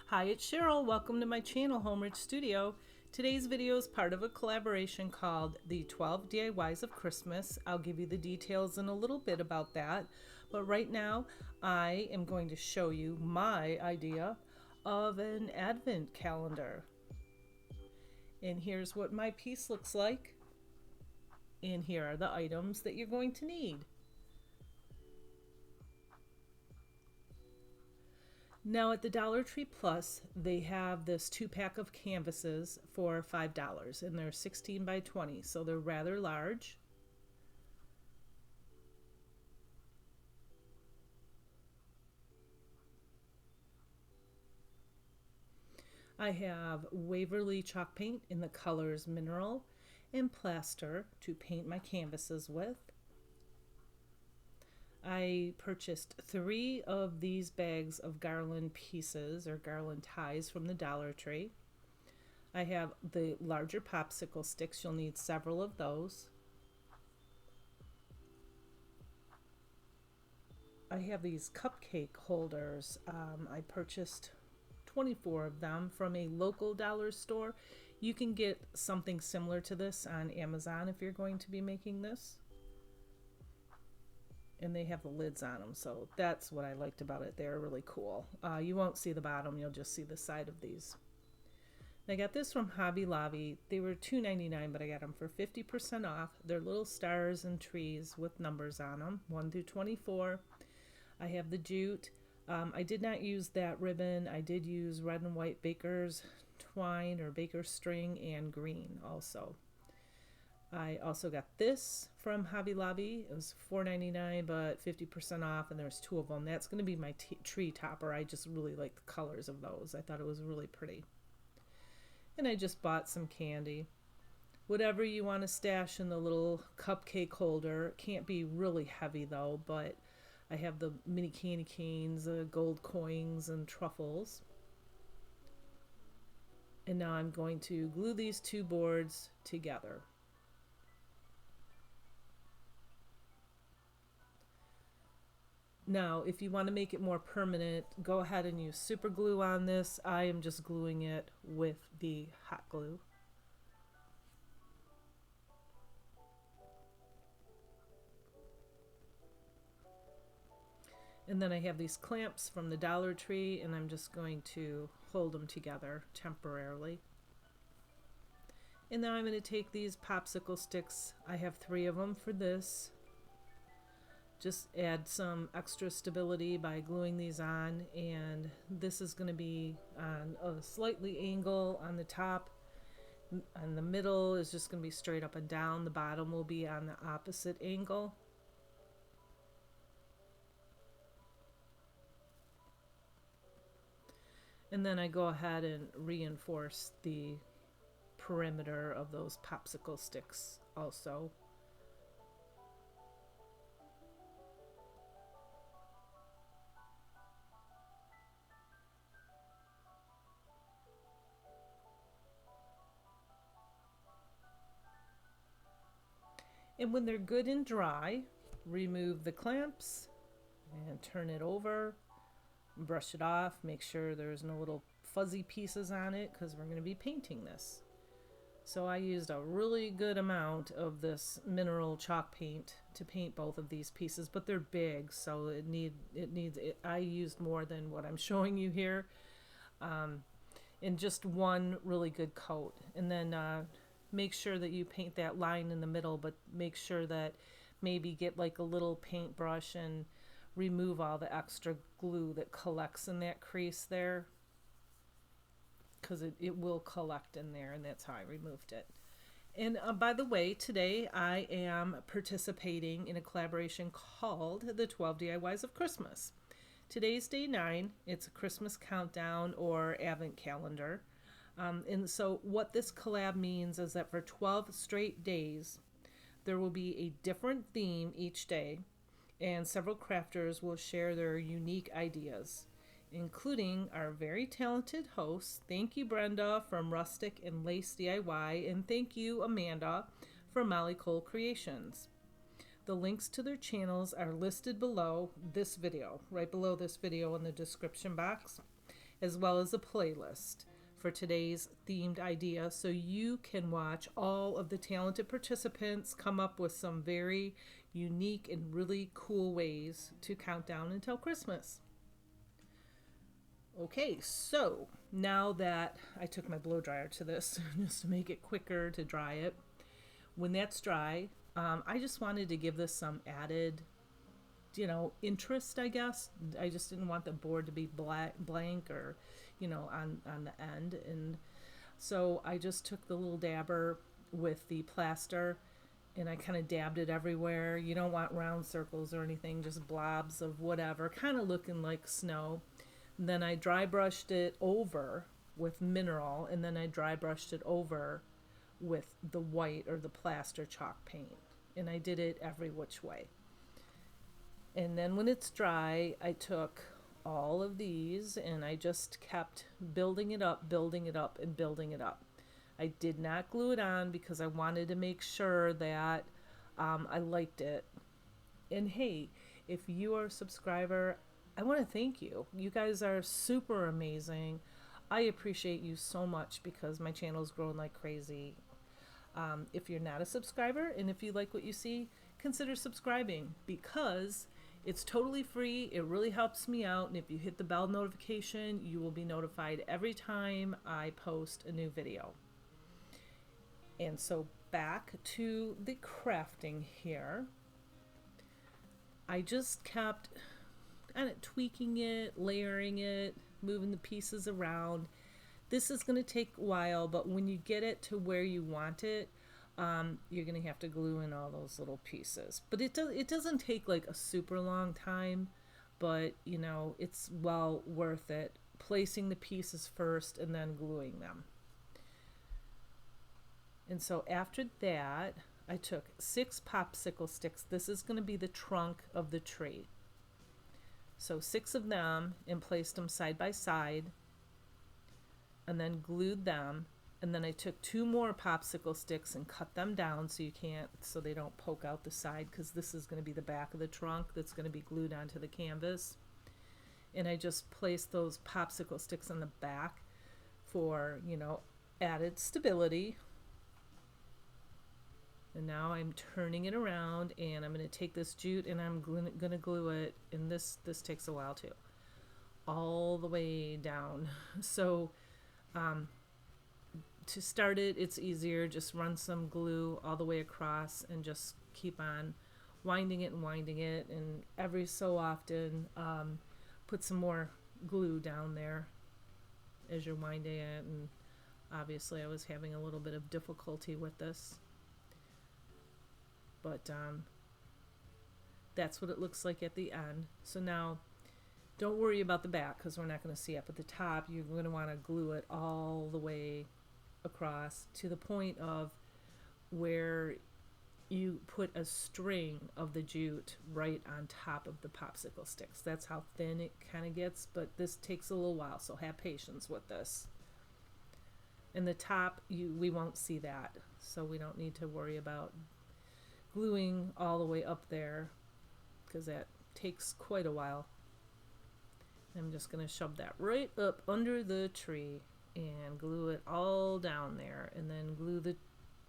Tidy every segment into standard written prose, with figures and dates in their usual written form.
Hi, it's Cheryl. Welcome to my channel, Homeridge Studio. Today's video is part of a collaboration called the 12 DIYs of Christmas. I'll give you the details in a little bit about that. But right now, I am going to show you my idea of an advent calendar. And here's what my piece looks like. And here are the items that you're going to need. Now at the Dollar Tree Plus, they have this 2-pack of canvases for $5, and they're 16 by 20, so they're rather large. I have Waverly chalk paint in the colors mineral and plaster to paint my canvases with. I purchased 3 of these bags of garland pieces or garland ties from the Dollar Tree. I have the larger popsicle sticks. You'll need several of those. I have these cupcake holders. I purchased 24 of them from a local dollar store. You can get something similar to this on Amazon if you're going to be making this. And they have the lids on them, so that's what I liked about it. They're really cool. You won't see the bottom, you'll just see the side of these. I got this from Hobby Lobby. They were $2.99, but I got them for 50% off. They're little stars and trees with numbers on them, 1 through 24. I have the jute. I did not use that ribbon. I did use red and white baker's twine or baker's string and green also. I also got this from Hobby Lobby. It was $4.99 but 50% off, and there's 2 of them. That's going to be my tree topper. I just really like the colors of those. I thought it was really pretty. And I just bought some candy. Whatever you want to stash in the little cupcake holder. It can't be really heavy though, but I have the mini candy canes, gold coins, and truffles. And now I'm going to glue these 2 boards together. Now, if you want to make it more permanent, go ahead and use super glue on this. I am just gluing it with the hot glue. And then I have these clamps from the Dollar Tree, and I'm just going to hold them together temporarily. And now I'm going to take these popsicle sticks. I have 3 of them for this. Just add some extra stability by gluing these on, and this is going to be on a slightly angle on the top, and the middle is just going to be straight up and down. The bottom will be on the opposite angle. And then I go ahead and reinforce the perimeter of those popsicle sticks also. And when they're good and dry, remove the clamps and turn it over, brush it off, make sure there's no little fuzzy pieces on it because we're going to be painting this. So I used a really good amount of this mineral chalk paint to paint both of these pieces, but they're big, so I used more than what I'm showing you here, in just one really good coat. And then make sure that you paint that line in the middle, but make sure that maybe get like a little paintbrush and remove all the extra glue that collects in that crease there, because it will collect in there, and that's how I removed it. And by the way, today I am participating in a collaboration called the 12 DIYs of Christmas. Today's day 9. It's a Christmas countdown or advent calendar. And so what this collab means is that for 12 straight days, there will be a different theme each day, and several crafters will share their unique ideas, including our very talented hosts. Thank you, Brenda from Rustic and Lace DIY, and thank you, Amanda from Molly Cole Creations. The links to their channels are listed below this video, right below this video in the description box. as well as a playlist for today's themed idea, so you can watch all of the talented participants come up with some very unique and really cool ways to count down until Christmas. Okay, so now that I took my blow dryer to this just to make it quicker to dry it, when that's dry, I just wanted to give this some added, interest, I guess. I just didn't want the board to be blank or, on the end. And so I just took the little dabber with the plaster and I kind of dabbed it everywhere. You don't want round circles or anything, just blobs of whatever, kind of looking like snow. And then I dry brushed it over with mineral, and then I dry brushed it over with the white or the plaster chalk paint. And I did it every which way. And then when it's dry, I took all of these and I just kept building it up, building it up, and building it up. I did not glue it on because I wanted to make sure that I liked it. And hey, if you are a subscriber, I want to thank you. You guys are super amazing. I appreciate you so much because my channel is growing like crazy. If you're not a subscriber and if you like what you see, consider subscribing because it's totally free. It really helps me out. And if you hit the bell notification, you will be notified every time I post a new video. And so back to the crafting here. I just kept kind of tweaking it, layering it, moving the pieces around. This is going to take a while, but when you get it to where you want it, you're going to have to glue in all those little pieces. But it doesn't take like a super long time, but it's well worth it. Placing the pieces first and then gluing them. And so after that, I took 6 popsicle sticks. This is going to be the trunk of the tree. So 6 of them and placed them side by side and then glued them. And then I took 2 more popsicle sticks and cut them down so they don't poke out the side, because this is going to be the back of the trunk that's going to be glued onto the canvas. And I just placed those popsicle sticks on the back for, added stability. And now I'm turning it around and I'm going to take this jute and I'm going to glue it, and this takes a while too, all the way down. So to start it, it's easier. Just run some glue all the way across and just keep on winding it, and every so often put some more glue down there as you're winding it. And obviously I was having a little bit of difficulty with this. But that's what it looks like at the end. So now don't worry about the back because we're not going to see it. But the top, you're going to want to glue it all the way across to the point of where you put a string of the jute right on top of the popsicle sticks. That's how thin it kind of gets, but this takes a little while, so have patience with this. And the top, we won't see that, so we don't need to worry about gluing all the way up there because that takes quite a while. I'm just going to shove that right up under the tree and glue it all down there, and then glue the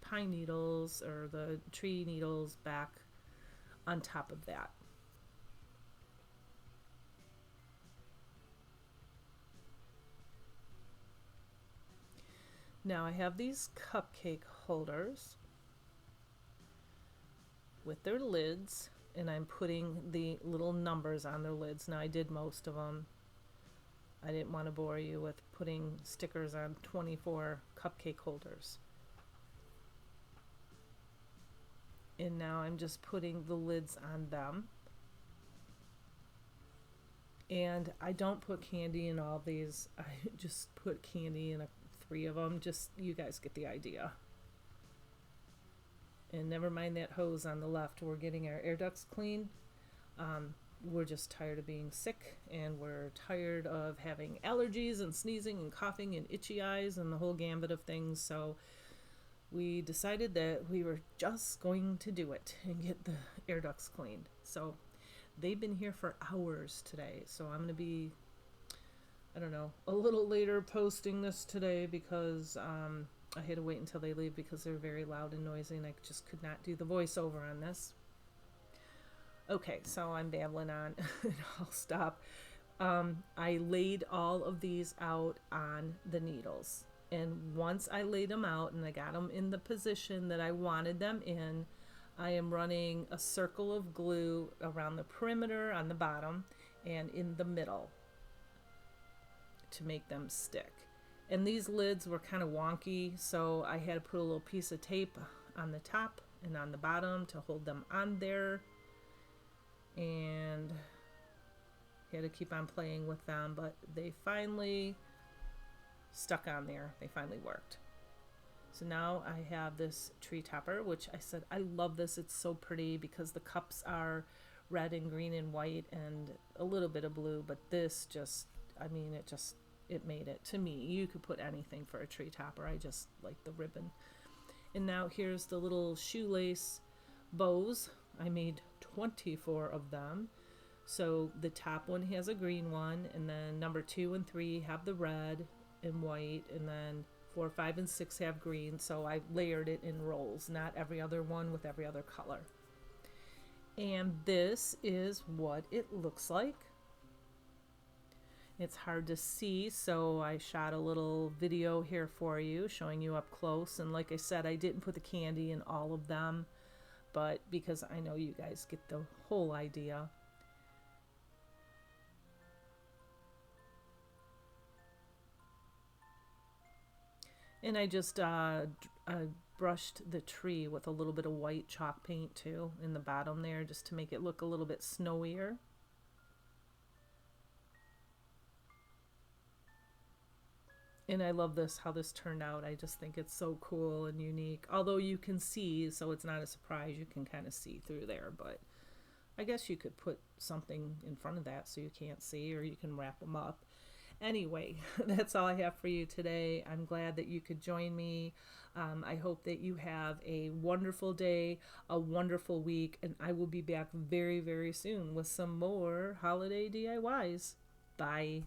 pine needles or the tree needles back on top of that. Now I have these cupcake holders with their lids, and I'm putting the little numbers on their lids. Now I did most of them. I didn't want to bore you with putting stickers on 24 cupcake holders. And now I'm just putting the lids on them. And I don't put candy in all these. I just put candy in 3 of them. Just, you guys get the idea. And never mind that hose on the left. We're getting our air ducts clean. We're just tired of being sick, and we're tired of having allergies and sneezing and coughing and itchy eyes and the whole gambit of things. So we decided that we were just going to do it and get the air ducts cleaned. So they've been here for hours today. So I'm going to be I don't know, a little later posting this today because I had to wait until they leave because they're very loud and noisy and I just could not do the voiceover on this. Okay, so I'm babbling on and I'll stop. I laid all of these out on the needles. And once I laid them out and I got them in the position that I wanted them in, I am running a circle of glue around the perimeter on the bottom and in the middle to make them stick. And these lids were kind of wonky, so I had to put a little piece of tape on the top and on the bottom to hold them on there. And had to keep on playing with them, but they finally stuck on there. They finally worked. So now I have this tree topper, which I said I love this. It's so pretty because the cups are red and green and white and a little bit of blue, but this just, I mean, it made it. To me, you could put anything for a tree topper. I just like the ribbon. And now here's the little shoelace bows. I made 24 of them. So the top one has a green one, and then number 2 and 3 have the red and white, and then 4, 5, and 6 have green. So I layered it in rolls, not every other one with every other color. And this is what it looks like. It's hard to see, so I shot a little video here for you, showing you up close. And like I said, I didn't put the candy in all of them, but because I know you guys get the whole idea. And I just brushed the tree with a little bit of white chalk paint too in the bottom there, just to make it look a little bit snowier. And I love this, how this turned out. I just think it's so cool and unique. Although you can see, so it's not a surprise, you can kind of see through there. But I guess you could put something in front of that so you can't see, or you can wrap them up. Anyway, that's all I have for you today. I'm glad that you could join me. I hope that you have a wonderful day, a wonderful week, and I will be back very, very soon with some more holiday DIYs. Bye.